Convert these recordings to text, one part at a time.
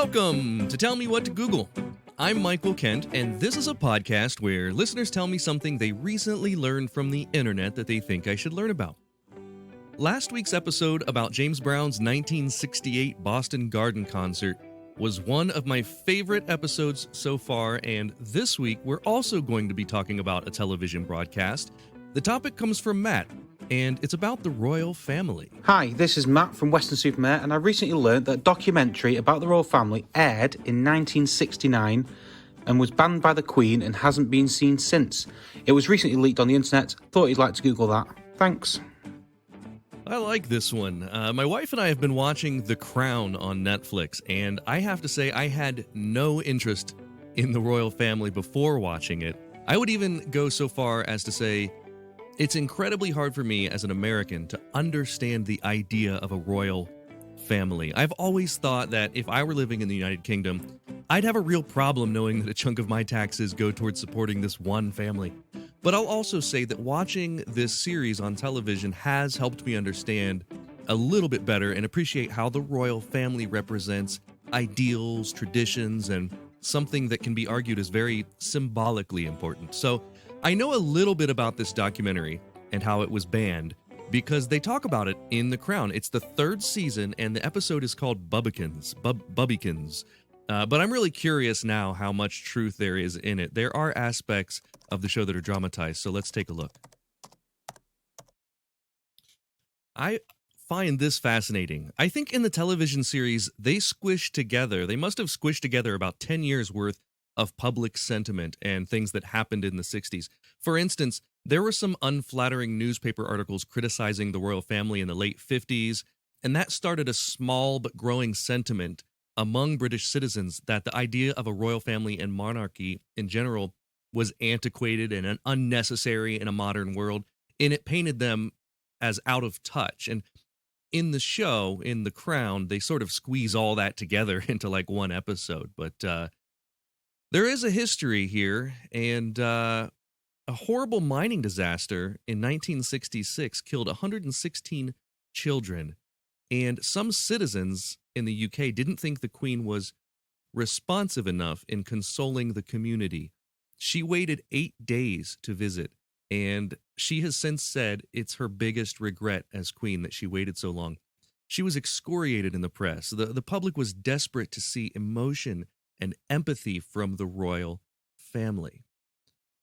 Welcome to Tell Me What to Google. I'm Michael Kent, and this is a podcast where listeners tell me something they recently learned from the internet that they think I should learn about. Last week's episode about James Brown's 1968 Boston Garden concert was one of my favorite episodes so far, and this week we're also going to be talking about a television broadcast. The topic comes from Matt, and it's about the royal family. Hi, this is Matt from Western-super-Mare, and I recently learned that a documentary about the royal family aired in 1969 and was banned by the Queen and hasn't been seen since. It was recently leaked on the internet. Thought you'd like to Google that. Thanks. I like this one. My wife and I have been watching The Crown on Netflix, and I have to say I had no interest in the royal family before watching it. I would even go so far as to say it's incredibly hard for me as an American to understand the idea of a royal family. I've always thought that if I were living in the United Kingdom, I'd have a real problem knowing that a chunk of my taxes go towards supporting this one family. But I'll also say that watching this series on television has helped me understand a little bit better and appreciate how the royal family represents ideals, traditions, and something that can be argued as very symbolically important. So I know a little bit about this documentary and how it was banned because they talk about it in The Crown. It's the third season, and the episode is called Bubbikins. But I'm really curious now how much truth there is in it. There are aspects of the show that are dramatized, so let's take a look. I find this fascinating. I think in the television series, they must have squished together about 10 years worth of public sentiment and things that happened in the 60s. For instance, there were some unflattering newspaper articles criticizing the royal family in the late 50s, and that started a small but growing sentiment among British citizens that the idea of a royal family and monarchy in general was antiquated and unnecessary in a modern world, and it painted them as out of touch. And in the show, in The Crown, they sort of squeeze all that together into like one episode. But there is a history here, and a horrible mining disaster in 1966 killed 116 children, and some citizens in the UK didn't think the Queen was responsive enough in consoling the community. She waited 8 days to visit, and she has since said it's her biggest regret as Queen that she waited so long. She was excoriated in the press. The public was desperate to see emotion and empathy from the royal family.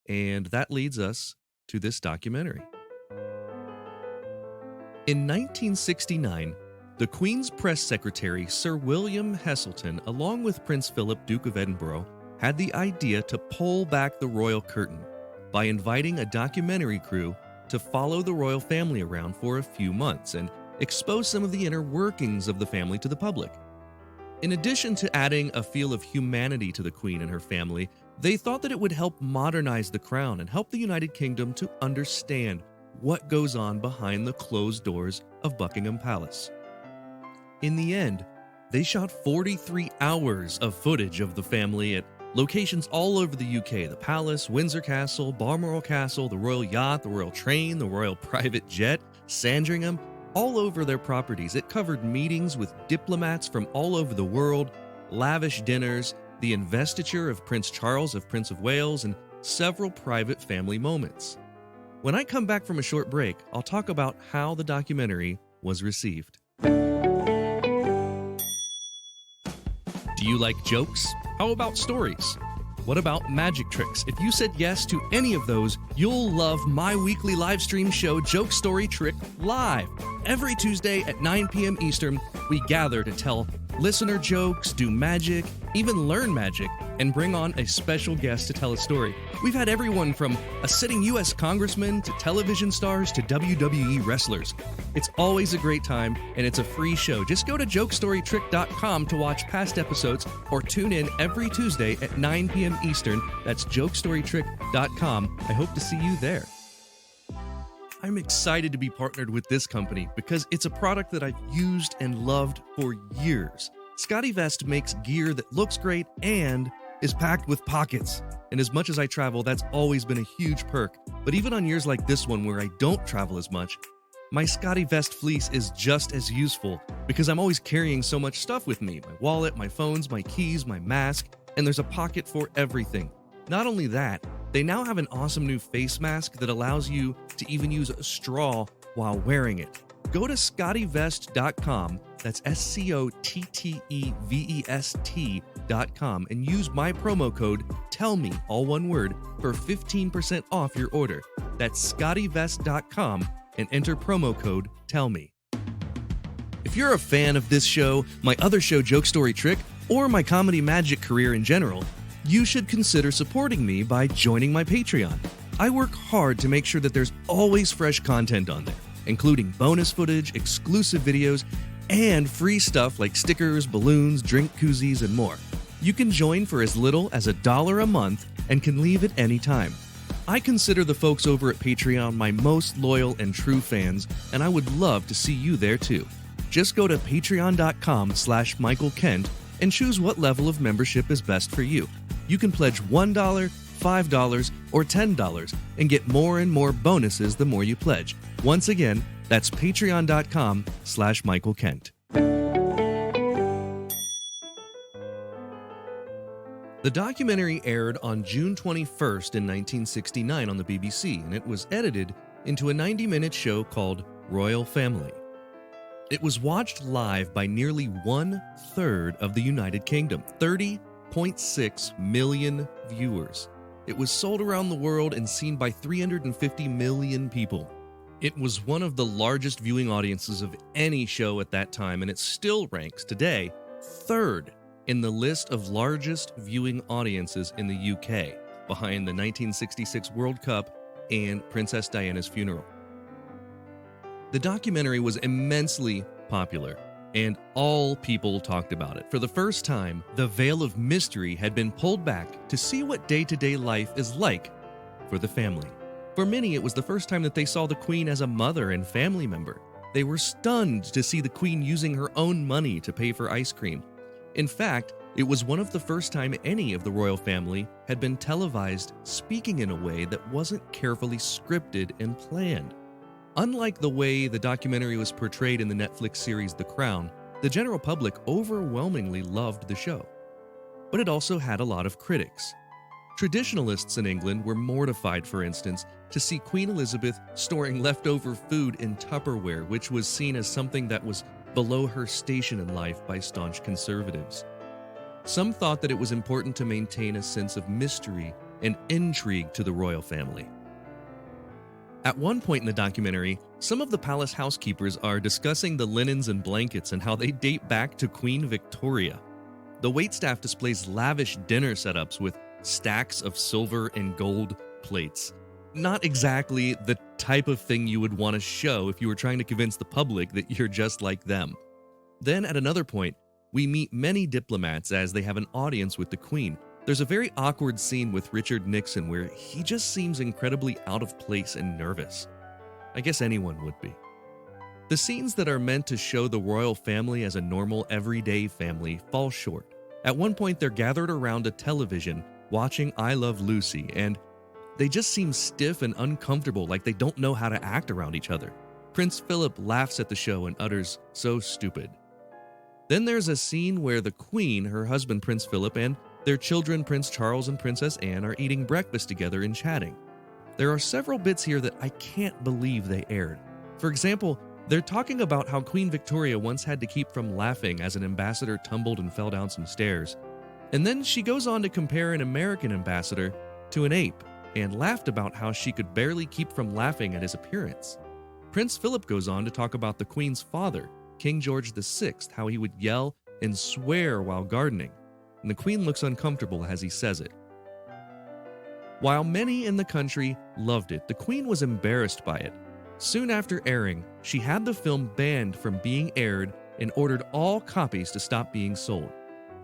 And that leads us to this documentary. In 1969, the Queen's press secretary, Sir William Heselton, along with Prince Philip, Duke of Edinburgh, had the idea to pull back the royal curtain by inviting a documentary crew to follow the royal family around for a few months and expose some of the inner workings of the family to the public. In addition to adding a feel of humanity to the Queen and her family, they thought that it would help modernize the crown and help the United Kingdom to understand what goes on behind the closed doors of Buckingham Palace. In the end, they shot 43 hours of footage of the family at locations all over the UK: the Palace, Windsor Castle, Balmoral Castle, the Royal Yacht, the Royal Train, the Royal Private Jet, Sandringham, all over their properties. It covered meetings with diplomats from all over the world, lavish dinners, the investiture of Prince Charles of Prince of Wales, and several private family moments. When I come back from a short break, I'll talk about how the documentary was received. Do you like jokes? How about stories? What about magic tricks? If you said yes to any of those, you'll love my weekly live stream show, Joke Story Trick Live. Every Tuesday at 9 p.m. Eastern, we gather to tell listener jokes, do magic, even learn magic, and bring on a special guest to tell a story. We've had everyone from a sitting U.S. congressman to television stars to WWE wrestlers. It's always a great time, and it's a free show. Just go to jokestorytrick.com to watch past episodes or tune in every Tuesday at 9 p.m. Eastern. That's jokestorytrick.com. I hope to see you there. I'm excited to be partnered with this company because it's a product that I've used and loved for years. Scotty Vest makes gear that looks great and is packed with pockets. And as much as I travel, that's always been a huge perk. But even on years like this one where I don't travel as much, My Scotty Vest fleece is just as useful because I'm always carrying so much stuff with me: my wallet, my phones, my keys, my mask, and there's a pocket for everything. Not only that, they now have an awesome new face mask that allows you to even use a straw while wearing it. Go to scottevest.com, that's SCOTTEVEST.com, and use my promo code TELLME, all one word, for 15% off your order. That's scottevest.com and enter promo code TELLME. If you're a fan of this show, my other show Joke Story Trick, or my comedy magic career in general, you should consider supporting me by joining my Patreon. I work hard to make sure that there's always fresh content on there, including bonus footage, exclusive videos, and free stuff like stickers, balloons, drink koozies, and more. You can join for as little as $1 a month and can leave at any time. I consider the folks over at Patreon my most loyal and true fans, and I would love to see you there too. Just go to patreon.com/Michael Kent and choose what level of membership is best for you. You can pledge $1, $5, or $10 and get more and more bonuses the more you pledge. Once again, that's patreon.com/Michael Kent. The documentary aired on June 21st in 1969 on the BBC, and it was edited into a 90-minute show called Royal Family. It was watched live by nearly 1/3 of the United Kingdom, 30.6 million viewers. It was sold around the world and seen by 350 million people. It was one of the largest viewing audiences of any show at that time, and it still ranks today third in the list of largest viewing audiences in the UK, behind the 1966 World Cup and Princess Diana's funeral. The documentary was immensely popular, and all people talked about it. For the first time, the veil of mystery had been pulled back to see what day-to-day life is like for the family. For many, it was the first time that they saw the Queen as a mother and family member. They were stunned to see the Queen using her own money to pay for ice cream. In fact, it was one of the first time any of the royal family had been televised speaking in a way that wasn't carefully scripted and planned. Unlike the way the documentary was portrayed in the Netflix series The Crown, the general public overwhelmingly loved the show. But it also had a lot of critics. Traditionalists in England were mortified, for instance, to see Queen Elizabeth storing leftover food in Tupperware, which was seen as something that was below her station in life by staunch conservatives. Some thought that it was important to maintain a sense of mystery and intrigue to the royal family. At one point in the documentary, some of the palace housekeepers are discussing the linens and blankets and how they date back to Queen Victoria. The waitstaff displays lavish dinner setups with stacks of silver and gold plates. Not exactly the type of thing you would want to show if you were trying to convince the public that you're just like them. Then at another point, we meet many diplomats as they have an audience with the Queen. There's a very awkward scene with Richard Nixon where he just seems incredibly out of place and nervous. I guess anyone would be. The scenes that are meant to show the royal family as a normal, everyday family fall short. At one point, they're gathered around a television watching I Love Lucy, and they just seem stiff and uncomfortable, like they don't know how to act around each other. Prince Philip laughs at the show and utters, "So stupid." Then there's a scene where the Queen, her husband Prince Philip, and their children Prince Charles and Princess Anne are eating breakfast together and chatting. There are several bits here that I can't believe they aired. For example, they're talking about how Queen Victoria once had to keep from laughing as an ambassador tumbled and fell down some stairs. And then she goes on to compare an American ambassador to an ape and laughed about how she could barely keep from laughing at his appearance. Prince Philip goes on to talk about the Queen's father, King George VI, how he would yell and swear while gardening, and the Queen looks uncomfortable as he says it. While many in the country loved it, the Queen was embarrassed by it. Soon after airing, she had the film banned from being aired and ordered all copies to stop being sold.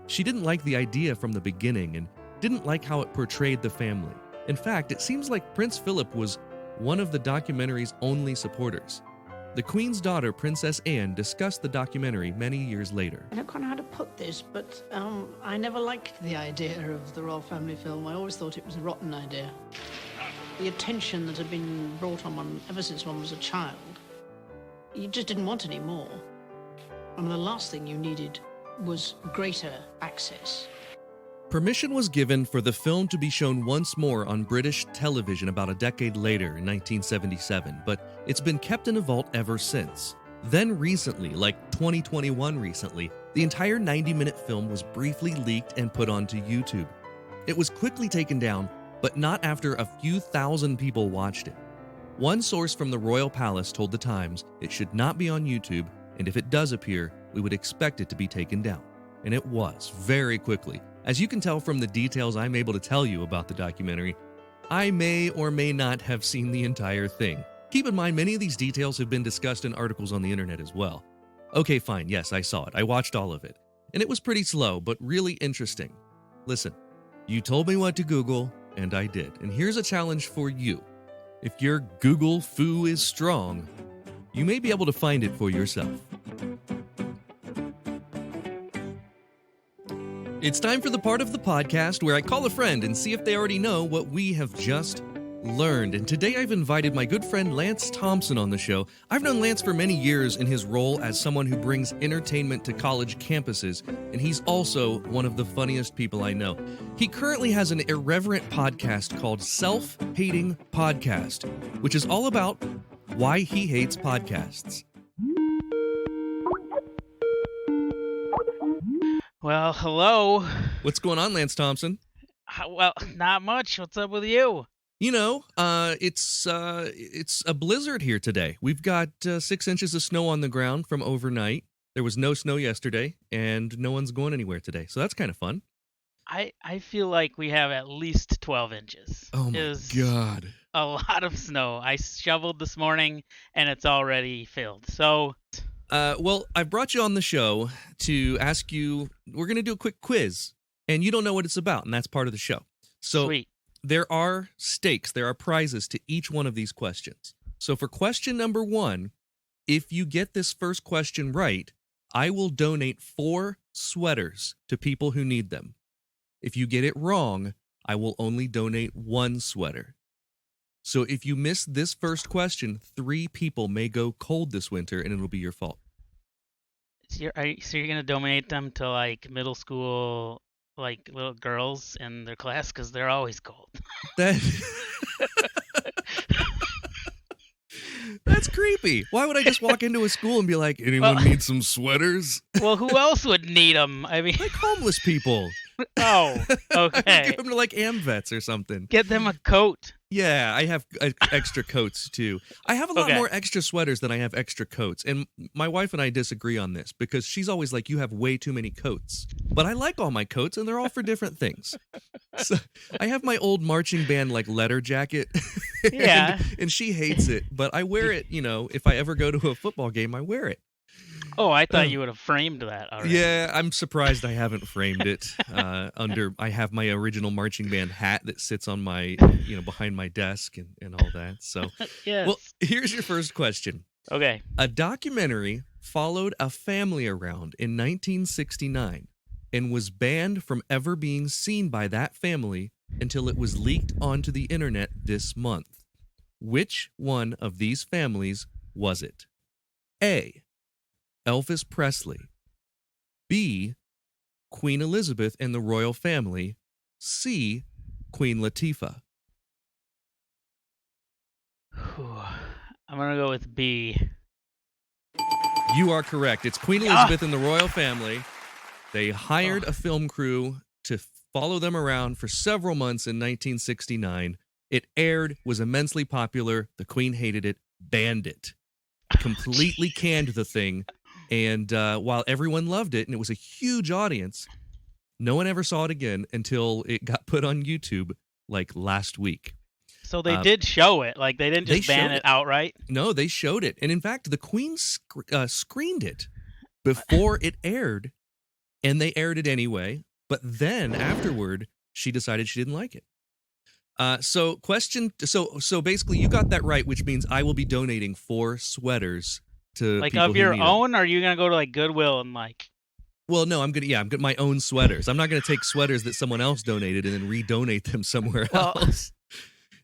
She didn't like the idea from the beginning and didn't like how it portrayed the family. In fact, it seems like Prince Philip was one of the documentary's only supporters. The Queen's daughter, Princess Anne, discussed the documentary many years later. I don't quite know how to put this, but I never liked the idea of the royal family film. I always thought it was a rotten idea. The attention that had been brought on one ever since one was a child You just didn't want any more. And the last thing you needed was greater access. Permission was given for the film to be shown once more on British television about a decade later in 1977, but it's been kept in a vault ever since. Then recently, like 2021 recently, the entire 90-minute film was briefly leaked and put onto YouTube. It was quickly taken down, but not after a few thousand people watched it. One source from the Royal Palace told The Times it should not be on YouTube, and if it does appear, we would expect it to be taken down. And it was, very quickly. As you can tell from the details I'm able to tell you about the documentary, I may or may not have seen the entire thing. Keep in mind, many of these details have been discussed in articles on the internet as well. Okay, fine, yes, I saw it. I watched all of it. And it was pretty slow, but really interesting. Listen, you told me what to Google, and I did. And here's a challenge for you. If your Google foo is strong, you may be able to find it for yourself. It's time for the part of the podcast where I call a friend and see if they already know what we have just learned. And today I've invited my good friend Lance Thompson on the show. I've known Lance for many years in his role as someone who brings entertainment to college campuses, and he's also one of the funniest people I know. He currently has an irreverent podcast called Self-Hating Podcast, which is all about why he hates podcasts. Well, hello. What's going on, Lance Thompson? Well, not much. What's up with you? You know, it's a blizzard here today. We've got 6 inches of snow on the ground from overnight. There was no snow yesterday, and no one's going anywhere today. So that's kind of fun. I feel like we have at least 12 inches. Oh, my God. A lot of snow. I shoveled this morning, and it's already filled. So... well, I've brought you on the show to ask you, we're going to do a quick quiz, and you don't know what it's about, and that's part of the show. So Sweet. There are stakes, there are prizes to each one of these questions. So for question number 1, if you get this first question right, I will donate 4 sweaters to people who need them. If you get it wrong, I will only donate 1 sweater. So if you miss this first question, 3 people may go cold this winter, and it'll be your fault. So you're going to donate them to, like, middle school, like, little girls in their class? Because they're always cold. That's creepy. Why would I just walk into a school and be like, anyone need some sweaters? Well, who else would need them? I mean... Like homeless people. Oh, okay. Give them to, like, AmVets or something. Get them a coat. Yeah, I have extra coats, too. I have a lot Okay. more extra sweaters than I have extra coats. And my wife and I disagree on this because she's always like, you have way too many coats. But I like all my coats, and they're all for different things. So I have my old marching band, like, leather jacket. Yeah. and she hates it. But I wear it, you know, if I ever go to a football game, I wear it. Oh, I thought you would have framed that already. Yeah, I'm surprised I haven't framed it. I have my original marching band hat that sits on my, behind my desk and all that. So, Yes. Well, here's your first question. Okay. A documentary followed a family around in 1969 and was banned from ever being seen by that family until it was leaked onto the internet this month. Which one of these families was it? A. Elvis Presley. B. Queen Elizabeth and the royal family. C. Queen Latifah. I'm going to go with B. You are correct. It's Queen Elizabeth and the royal family. They hired a film crew to follow them around for several months in 1969. It aired, was immensely popular. The Queen hated it, banned it, completely canned the thing. And while everyone loved it, and it was a huge audience, no one ever saw it again until it got put on YouTube, like, last week. So they did show it. Like, they didn't just ban it outright? No, they showed it. And in fact, the Queen screened it before it aired, and they aired it anyway. But then, afterward, she decided she didn't like it. So basically, you got that right, which means I will be donating 4 sweaters to like, people of who your need them. own, or are you going to go to, like, Goodwill and, like... Well, no, I'm gonna my own sweaters. I'm not gonna take sweaters that someone else donated and then redonate them somewhere else.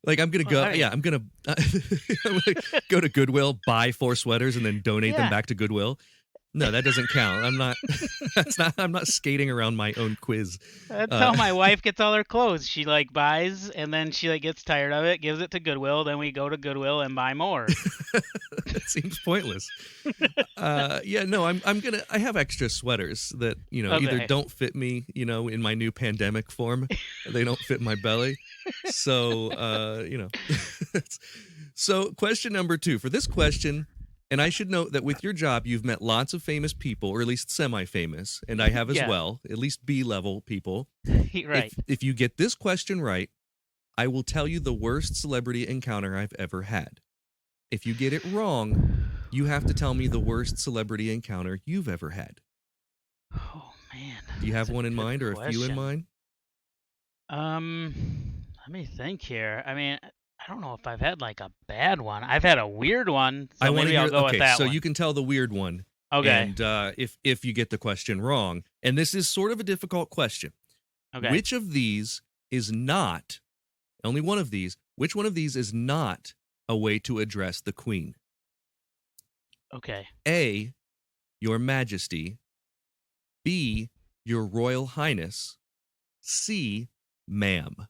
Like I'm gonna go, Well, I'm gonna go to Goodwill, buy 4 sweaters, and then donate them Yeah. back to Goodwill. No, that doesn't count. I'm not. That's not. I'm not skating around my own quiz. That's Uh, how my wife gets all her clothes. She like buys and then she like gets tired of it, gives it to Goodwill, then we go to Goodwill and buy more. It seems pointless. Yeah, no, I'm gonna. I have extra sweaters that either Okay. don't fit me, in my new pandemic form. They don't fit my belly. So, So, question number 2 for this question. And I should note that with your job, you've met lots of famous people, or at least semi-famous, and I have as Yeah. well, at least B-level people. Right. If you get this question right, I will tell you the worst celebrity encounter I've ever had. If you get it wrong, you have to tell me the worst celebrity encounter you've ever had. Oh man. Do you have That's a one in good mind or a few in question. mind? Let me think here. I mean, I don't know if I've had like a bad one. I've had a weird one, so I want to maybe hear. I'll go Okay, with that so one. you can tell the weird one. Okay. And if you get the question wrong, and this is sort of a difficult question, Okay. which of these is not? Only one of these. Which one of these is not a way to address the Queen? Okay. A, Your Majesty. B, Your Royal Highness. C, Ma'am.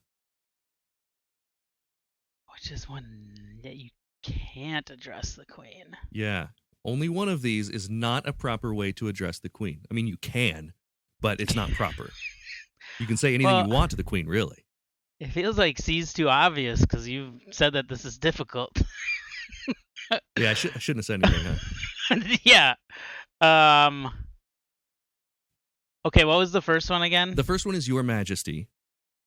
Which is one that you can't address the Queen? Yeah. Only one of these is not a proper way to address the Queen. I mean, you can, but it's not proper. You can say anything Well, you want to the Queen, really. It feels like C's too obvious because you've said that this is difficult. Yeah, I shouldn't have said anything, huh? Yeah. Um. Okay, what was the first one again? The first one is Your Majesty.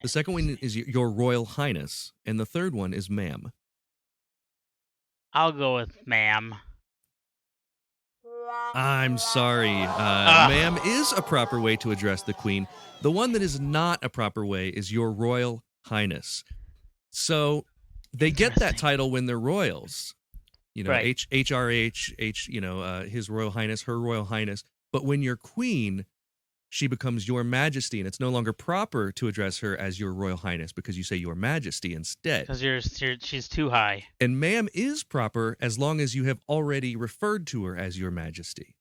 The second one is Your Royal Highness. And the third one is Ma'am. I'll go with ma'am. I'm sorry. Ma'am is a proper way to address the Queen. The one that is not a proper way is Your Royal Highness. So they get that Interesting. title when they're royals. Right. HRH, His Royal Highness, Her Royal Highness. But when you're Queen, she becomes Your Majesty, and it's no longer proper to address her as Your Royal Highness because you say Your Majesty instead. Because she's too high. And ma'am is proper as long as you have already referred to her as Your Majesty.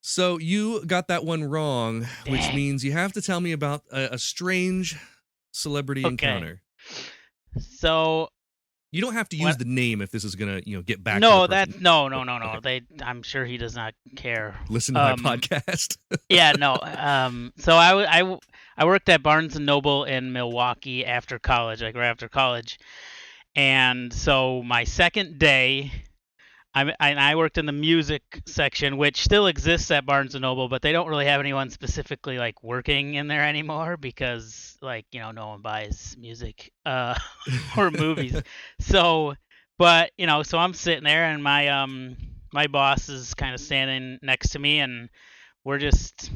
So you got that one wrong, which Dang. means you have to tell me about a strange celebrity Okay. encounter. So You don't have to use What? the name if this is gonna, get back. no, to the person. that no. Okay. I'm sure he does not care. Listen to my podcast. Yeah, no. So I worked at Barnes and Noble in Milwaukee after college, like right after college, and so my second day, I worked in the music section, which still exists at Barnes and Noble, but they don't really have anyone specifically like working in there anymore because like no one buys music or movies. So, but so I'm sitting there and my boss is kind of standing next to me and we're just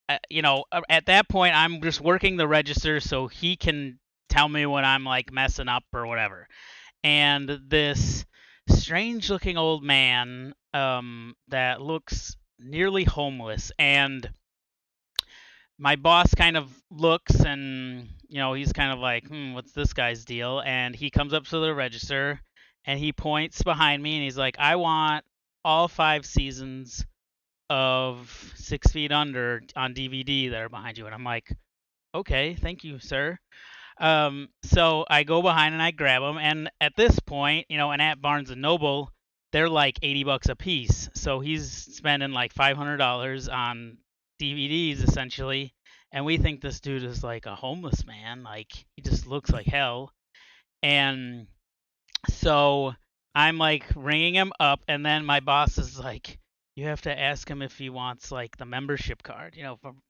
at that point I'm just working the register so he can tell me when I'm like messing up or whatever. And this strange looking old man that looks nearly homeless, and my boss kind of looks and he's kind of like, what's this guy's deal? And he comes up to the register and he points behind me and he's like, I want all 5 seasons of 6 Feet Under on DVD that are behind you. And I'm like, okay, thank you, sir. So I go behind and I grab them, and at this point, and at Barnes and Noble, they're like $80 a piece. So he's spending like $500 on DVDs essentially, and we think this dude is like a homeless man. Like he just looks like hell. And so I'm like ringing him up, and then my boss is like, you have to ask him if he wants like the membership card,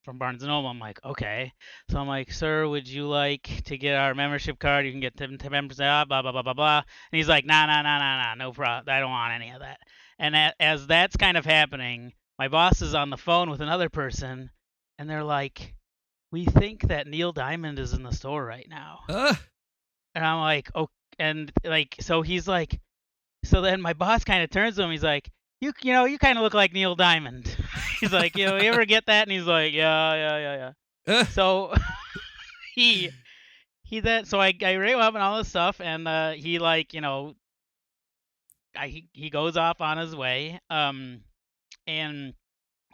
from Barnes and Noble. I'm like, okay. So I'm like, sir, would you like to get our membership card? You can get 10% off, blah blah blah blah blah. And he's like, nah, no problem. I don't want any of that. And as that's kind of happening, my boss is on the phone with another person, and they're like, we think that Neil Diamond is in the store right now. And I'm like, oh, and like, so he's like, so then my boss kind of turns to him. He's like, you kind of look like Neil Diamond. He's like, you ever get that? And he's like, yeah. So he So I rang him up and all this stuff, and he like he goes off on his way. And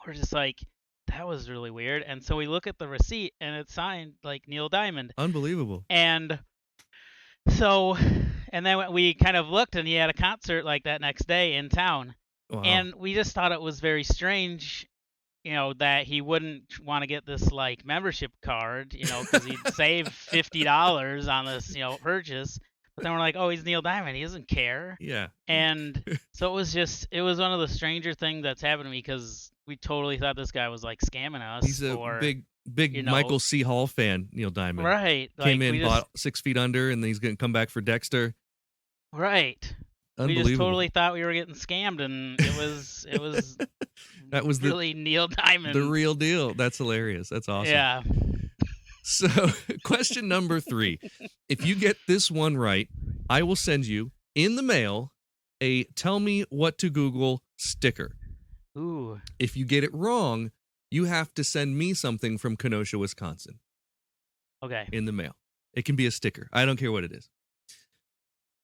we're just like, that was really weird. And so we look at the receipt, and it's signed like Neil Diamond. Unbelievable. And so, and then we kind of looked, and he had a concert like that next day in town. Wow. And we just thought it was very strange, that he wouldn't want to get this like membership card, because he'd save $50 on this, purchase. But then we're like, oh, he's Neil Diamond. He doesn't care. Yeah. And so it was one of the stranger things that's happened to me, because we totally thought this guy was like scamming us. He's a big Michael C. Hall fan, Neil Diamond. Right. Came in, bought 6 Feet Under, and then he's going to come back for Dexter. Right. We just totally thought we were getting scammed, and it was that was really Neil Diamond. The real deal. That's hilarious. That's awesome. Yeah. So, question number 3. If you get this one right, I will send you in the mail a Tell Me What to Google sticker. Ooh. If you get it wrong, you have to send me something from Kenosha, Wisconsin. Okay. In the mail. It can be a sticker. I don't care what it is.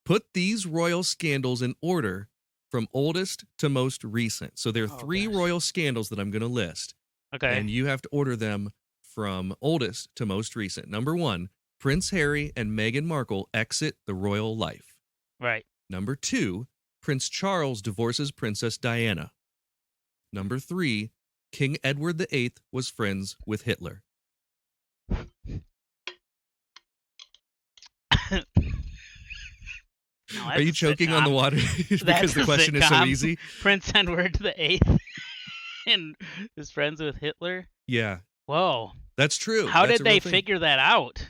Put these royal scandals in order from oldest to most recent. So there are 3 royal scandals that I'm going to list. Okay. And you have to order them from oldest to most recent. Number 1, Prince Harry and Meghan Markle exit the royal life. Right. Number 2, Prince Charles divorces Princess Diana. Number 3, King Edward VIII was friends with Hitler. Are you choking on the water because the question is so easy? Prince Edward VIII and is friends with Hitler? Yeah. Whoa. That's true. How did they figure that out?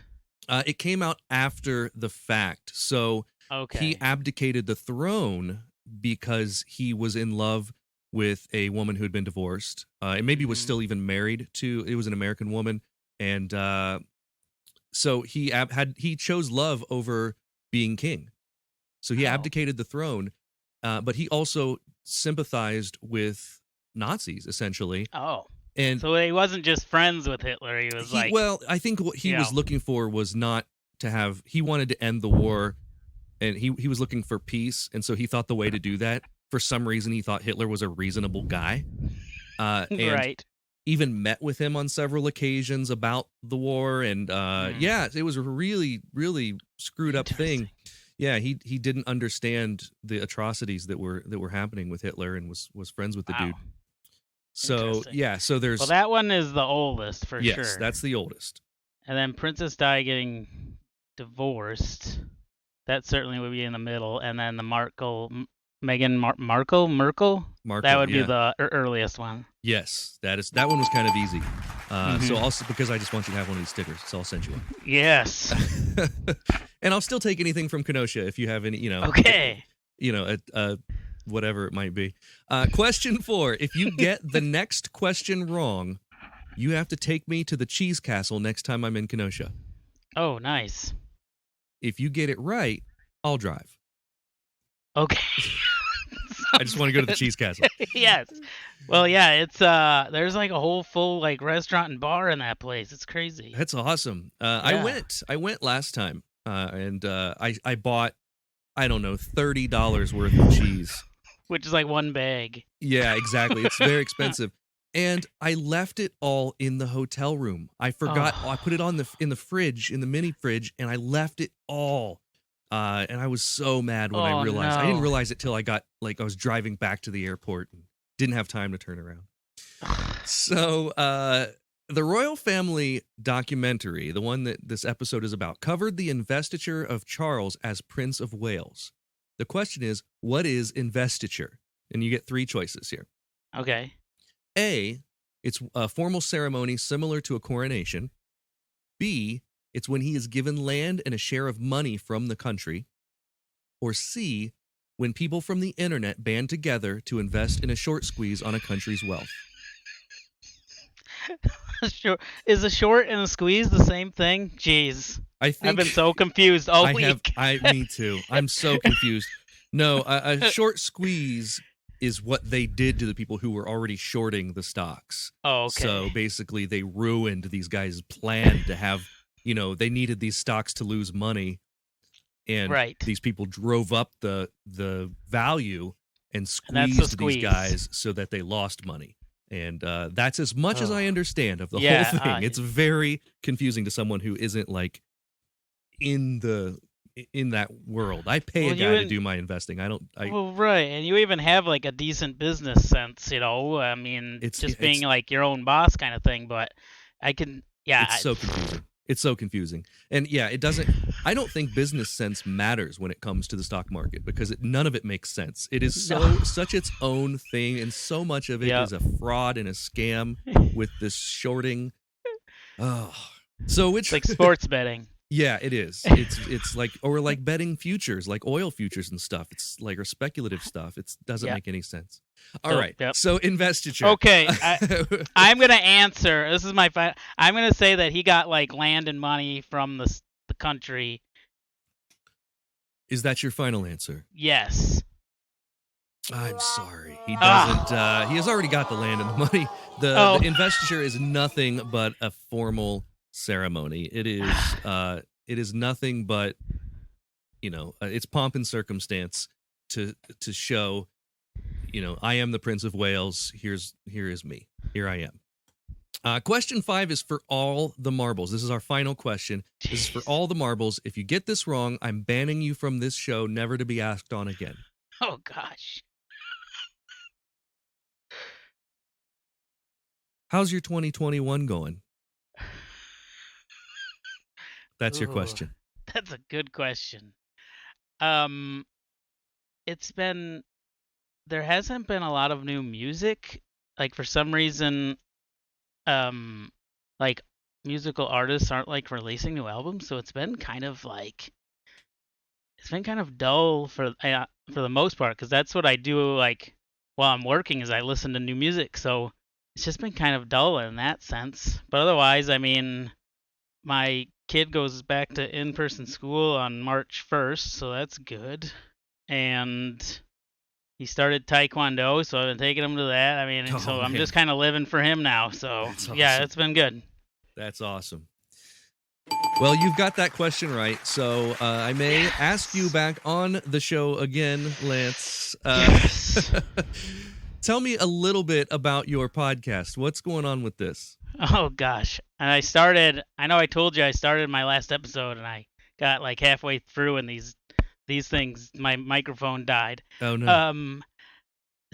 It came out after the fact. So he abdicated the throne because he was in love with a woman who had been divorced. And maybe was still even married to, it was an American woman. And so he chose love over being king. So he abdicated the throne, but he also sympathized with Nazis, essentially. Oh. And so he wasn't just friends with Hitler. He was well, I think what he was looking for was not to have, he wanted to end the war, and he was looking for peace. And so he thought the way to do that, for some reason, he thought Hitler was a reasonable guy. And even met with him on several occasions about the war. And it was a really, really screwed up thing. Yeah, he didn't understand the atrocities that were happening with Hitler, and was friends with the dude. So so there's that one is the oldest for sure. Yes, that's the oldest. And then Princess Di getting divorced, that certainly would be in the middle. And then the Meghan Markle. That would be the earliest one. Yes, that one was kind of easy. So also because I just want you to have one of these stickers, so I'll send you one. Yes. And I'll still take anything from Kenosha if you have any, Okay. Whatever it might be. Question 4. If you get the next question wrong, you have to take me to the Cheese Castle next time I'm in Kenosha. Oh, nice. If you get it right, I'll drive. Okay. I just want to go to the Cheese Castle. Yes. Well, yeah, it's there's like a whole full like restaurant and bar in that place. It's crazy. That's awesome. I went last time, and I bought, I don't know, $30 worth of cheese. Which is like one bag. Yeah, exactly. It's very expensive. And I left it all in the hotel room. I forgot. I put it in the fridge, in the mini fridge, and I left it all. And I was so mad when I realized. No. I didn't realize it till I was driving back to the airport and didn't have time to turn around. So the Royal Family documentary, the one that this episode is about, covered the investiture of Charles as Prince of Wales. The question is, what is investiture? And you get 3 choices here. Okay. A, it's a formal ceremony similar to a coronation. B, it's when he is given land and a share of money from the country. Or C, when people from the internet band together to invest in a short squeeze on a country's wealth. Is a short and a squeeze the same thing? Jeez. I've been so confused all week. Me too. I'm so confused. No, a short squeeze is what they did to the people who were already shorting the stocks. Oh, okay. So basically they ruined these guys' plan to have they needed these stocks to lose money, and Right. these people drove up the value and And that's the squeezed these squeeze. guys so that they lost money. And that's as much as I understand of the Yeah, whole thing. It's very confusing to someone who isn't like in that world. I pay a guy to do my investing. Well, right, and you even have like a decent business sense, I mean, just being like your own boss kind of thing. But it's so confusing. It's so confusing. And yeah, I don't think business sense matters when it comes to the stock market, because none of it makes sense. It is such its own thing, and so much of it is a fraud and a scam with this shorting. Oh, so it's like sports betting. Yeah, it is. It's like, or like betting futures, like oil futures and stuff. It's like, or speculative stuff. It doesn't make any sense. All right. Yep. So investiture. Okay. I'm going to answer. This is my final. I'm going to say that he got like land and money from the country. Is that your final answer? Yes. I'm sorry. He doesn't. He has already got the land and the money. The investiture is nothing but a formal ceremony. It is nothing but it's pomp and circumstance to show I am the Prince of Wales. Here is me. Here I am. Question 5 is for all the marbles. This is our final question. This is for all the marbles. If you get this wrong, I'm banning you from this show, never to be asked on again. Oh gosh. How's your 2021 going? That's your question. That's a good question. There hasn't been a lot of new music. Like for some reason, like musical artists aren't like releasing new albums, so it's been kind of dull for the most part, because that's what I do like while I'm working is I listen to new music. So it's just been kind of dull in that sense. But otherwise, I mean, my kid goes back to in-person school on March 1st, so that's good. And he started Taekwondo, so I've been taking him to that. I mean, I'm just kind of living for him now. So, awesome. Yeah, it's been good. That's awesome. Well, you've got that question right, so I may ask you back on the show again, Lance. Yes. Tell me a little bit about your podcast. What's going on with this? Oh, gosh. And I know I told you I started my last episode, and I got like halfway through, and these things, my microphone died. Oh, no.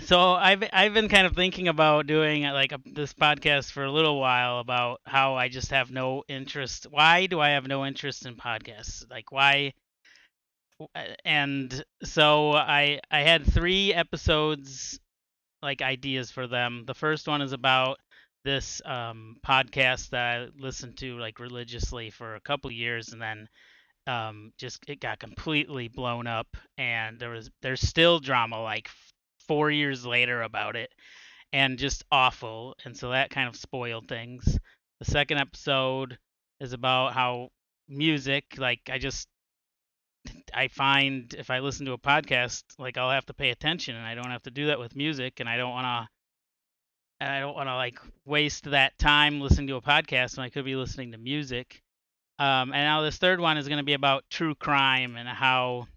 So I've been kind of thinking about doing like this podcast for a little while about how I just have no interest. Why do I have no interest in podcasts? Like why? And so I had 3 episodes, like ideas for them. The first one is about this podcast that I listened to like religiously for a couple years, and then just it got completely blown up, and there's still drama like 4 years later about it, and just awful, and so that kind of spoiled things. The second episode is about how music, like I find if I listen to a podcast, like I'll have to pay attention, and I don't have to do that with music, and I don't want to like waste that time listening to a podcast when I could be listening to music. And now this third one is going to be about true crime and how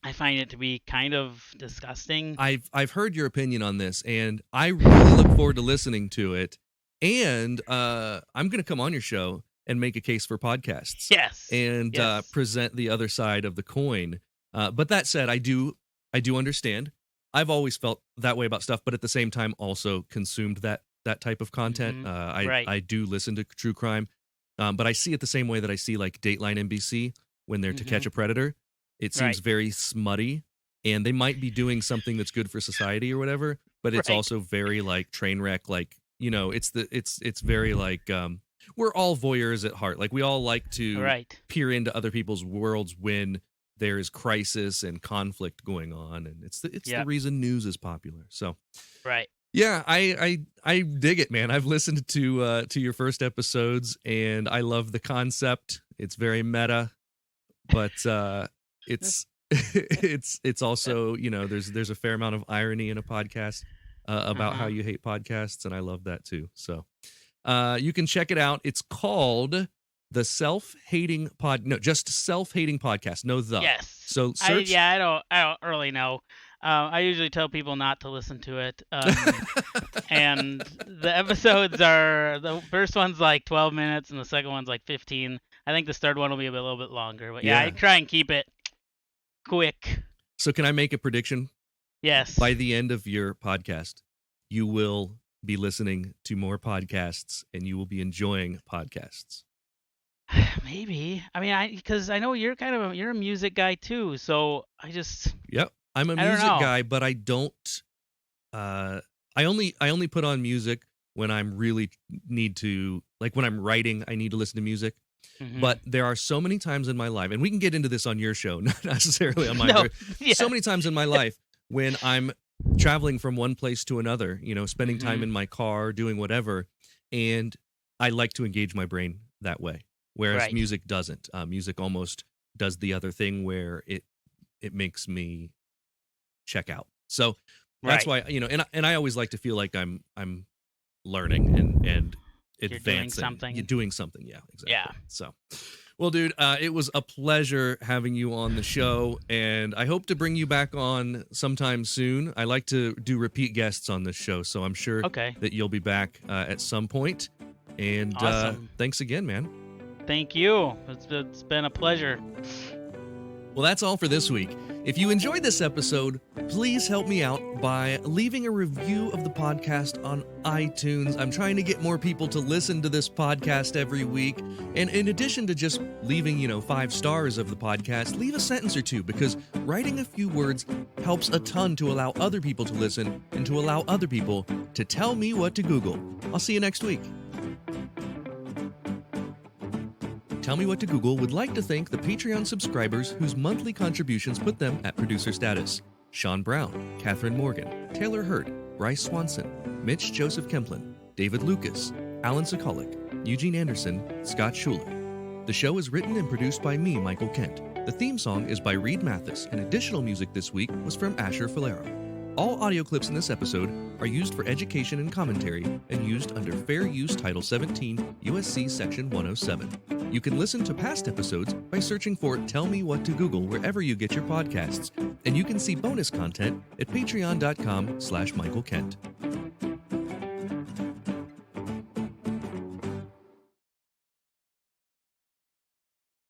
I find it to be kind of disgusting. I've heard your opinion on this, and I really look forward to listening to it. And I'm going to come on your show and make a case for podcasts. Yes. And present the other side of the coin. But that said, I do understand. I've always felt that way about stuff, but at the same time also consumed that type of content. Right. I do listen to true crime, but I see it the same way that I see like Dateline NBC when they're To Catch a Predator. It seems very smutty, and they might be doing something that's good for society or whatever, but it's also very like train wreck. Like, it's very like, we're all voyeurs at heart. Like we all like to peer into other people's worlds when there is crisis and conflict going on, and it's the reason news is popular. So, yeah, I dig it, man. I've listened to your first episodes, and I love the concept. It's very meta, but it's it's also there's a fair amount of irony in a podcast about how you hate podcasts, and I love that too. So, you can check it out. It's called The Self-Hating No, just Self-Hating Podcast. No, the. Yes. So search. I don't really know. I usually tell people not to listen to it. And the episodes the first one's like 12 minutes and the second one's like 15. I think this third one will be a little bit longer. But yeah, I try and keep it quick. So can I make a prediction? Yes. By the end of your podcast, you will be listening to more podcasts and you will be enjoying podcasts. Maybe. I mean, because I know you're you're a music guy too. So I just. Yep. I'm a music guy, but I don't. I only put on music when I'm really need to, like when I'm writing, I need to listen to music. Mm-hmm. But there are so many times in my life, and we can get into this on your show, not necessarily on mine. So many times in my life when I'm traveling from one place to another, spending time in my car, doing whatever, and I like to engage my brain that way. Whereas music doesn't. Music almost does the other thing where it makes me check out. So that's why, and I always like to feel like I'm learning and advancing. You're doing something. Yeah, exactly. Yeah. So, well, dude, it was a pleasure having you on the show, and I hope to bring you back on sometime soon. I like to do repeat guests on this show, so I'm sure that you'll be back at some point. And awesome. Thanks again, man. Thank you. It's been a pleasure. Well, that's all for this week. If you enjoyed this episode, please help me out by leaving a review of the podcast on iTunes. I'm trying to get more people to listen to this podcast every week. And in addition to just leaving, 5 stars of the podcast, leave a sentence or two, because writing a few words helps a ton to allow other people to listen and to allow other people to tell me what to Google. I'll see you next week. Tell Me What to Google would like to thank the Patreon subscribers whose monthly contributions put them at producer status: Sean Brown, Catherine Morgan, Taylor Hurd, Bryce Swanson, Mitch Joseph Kemplin, David Lucas, Alan Sokolic, Eugene Anderson, Scott Schuler. The show is written and produced by me, Michael Kent. The theme song is by Reed Mathis, and additional music this week was from Asher Falero. All audio clips in this episode are used for education and commentary and used under Fair Use Title 17, USC Section 107. You can listen to past episodes by searching for Tell Me What to Google wherever you get your podcasts, and you can see bonus content at patreon.com/Michael Kent.